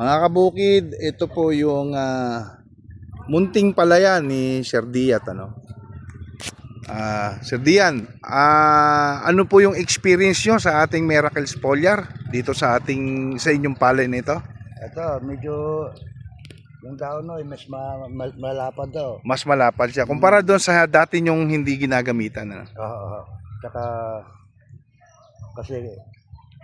Mga kabukid, ito po yung munting palayan ni Sir Diat, ano? Sir Dian, ano po yung experience nyo sa ating Miracle Foliar dito sa inyong palay nito? Ito, medyo yung daon no, mas malapad daw. Mas malapad siya kumpara doon sa dati nyong hindi ginagamitan, ano? Oo. Tsaka kasi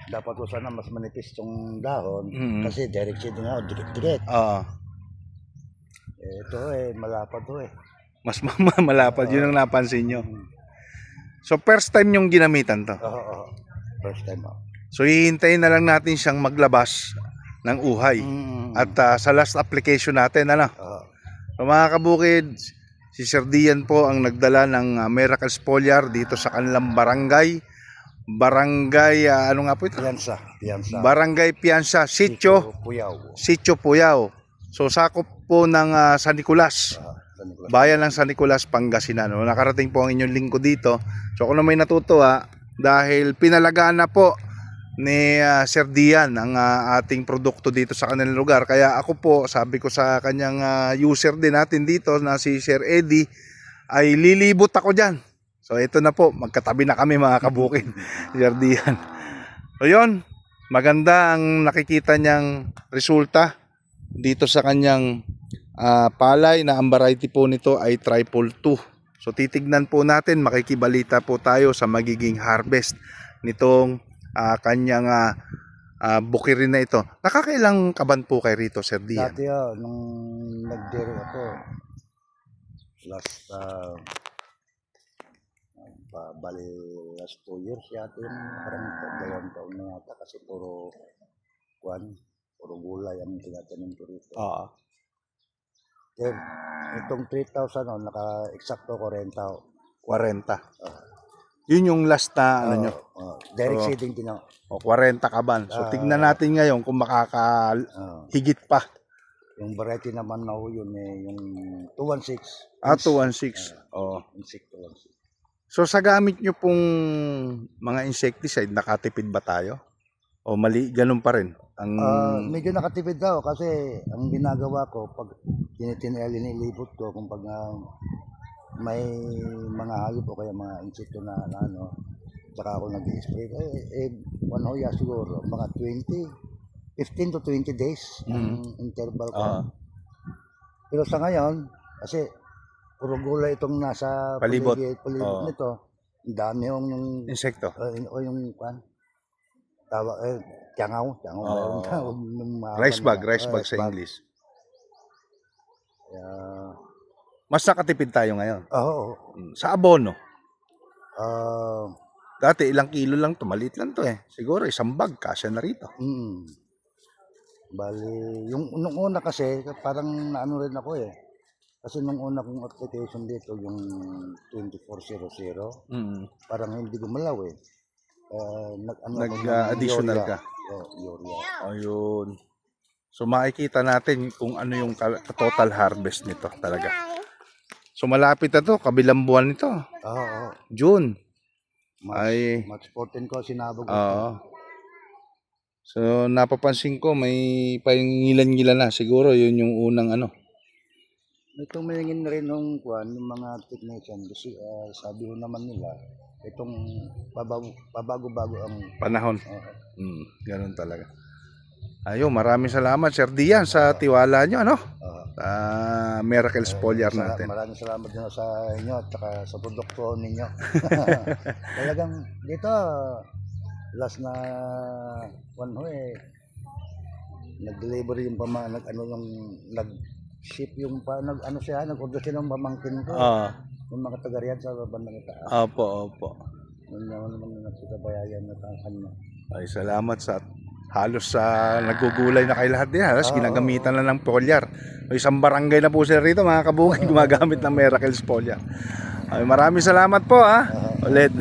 dapat ko sana mas manipis yung dahon kasi direct seed nga, dikit-dikit. Oo. Ito malapad to Mas malapad, yun ang napansin nyo. So first time yung ginamitan to? Oo. First time. So hihintayin na lang natin siyang maglabas ng uhay. At sa last application natin, ano? So mga kabukid, si Sir Dian po ang nagdala ng Miracle Foliar dito sa kanilang barangay, ano nga po ito? Piyansa. Barangay Piyansa, Sitio Puyao. So sakop po ng San Nicolas, bayan ng San Nicolas, Pangasinan. Nakarating po ang inyong lingkod dito. So ako na may natutuwa dahil pinalagaan na po ni Sir Dian ang ating produkto dito sa kanilang lugar. Kaya ako po, sabi ko sa kanyang user din natin dito na si Sir Eddie, ay lilibot ako dyan. So ito na po, magkatabi na kami mga kabukid. Sir Dian. So yun, maganda ang nakikita niyang resulta dito sa kanyang palay na ang variety po nito ay Triple 2. So titignan po natin, makikibalita po tayo sa magiging harvest nitong kanyang bukirin na ito. Nakakailang kaban po kay rito, Sir Dian? Dati nung nag-dairy ako, last 2 years yata yung parang 2 taon na yata kasi puro gulay ang tinatanim ko rito. Then, itong 3,000 naka-eksakto 40. Yun yung last na ano nyo? Direct seeding din 40 kaban. So tignan natin ngayon kung makakahigit pa. Yung variety naman na yun yung 216. 216. Insect 216. So sa gamit nyo pong mga insecticide, nakatipid ba tayo? O mali, ganun pa rin? Medyo nakatipid daw kasi ang ginagawa ko pag nilibot ko kung pag may mga hayop o kaya mga insekto na ano, tsaka ako nag-spray siguro mga 15 to 20 days ang interval ko. Pero sa ngayon kasi puro gulay itong nasa palibot nito, ang dami yung insekto o yung tawag tiangaw rice bag sa English. Mas nakatipid tayo ngayon. Sa abono, dati ilang kilo lang to, maliit lang to siguro isang bag kasya na rito. Bali nung una kasi parang naano rin ako kasi nung una kong application dito yung 2400 parang hindi gumalaw nag-additional ka. Urea. Ayun. So makikita natin kung ano yung total harvest nito talaga. So malapit na to, kabilang buwan nito. June. March 14 ko sinabog. So napapansin ko may paingilan-ngilan na. Siguro yun yung unang ano. Itong mayingin na rin yung mga technician kasi sabi ko naman nila itong pabago-bago ang panahon. Ganun talaga. Ayun, maraming salamat Sir Dian sa tiwala nyo, ano? Miracle Foliar natin. Maraming salamat din sa inyo at saka sa produkto ninyo. Talagang dito last na nag-deliver yung nag-ship yung nag-order siya ng pamangkin ko. Yung mga taga-Riyadh sa bandang itaas. Opo. Yun naman nagkikabayayan na kanya. Ay, salamat sa halos sa nagugulay na kay lahat din. Halos ginagamitan na ng foliar. Isang barangay na po sila rito, mga kabukid, gumagamit ng Miracle Foliar. Ay, maraming salamat po ulit.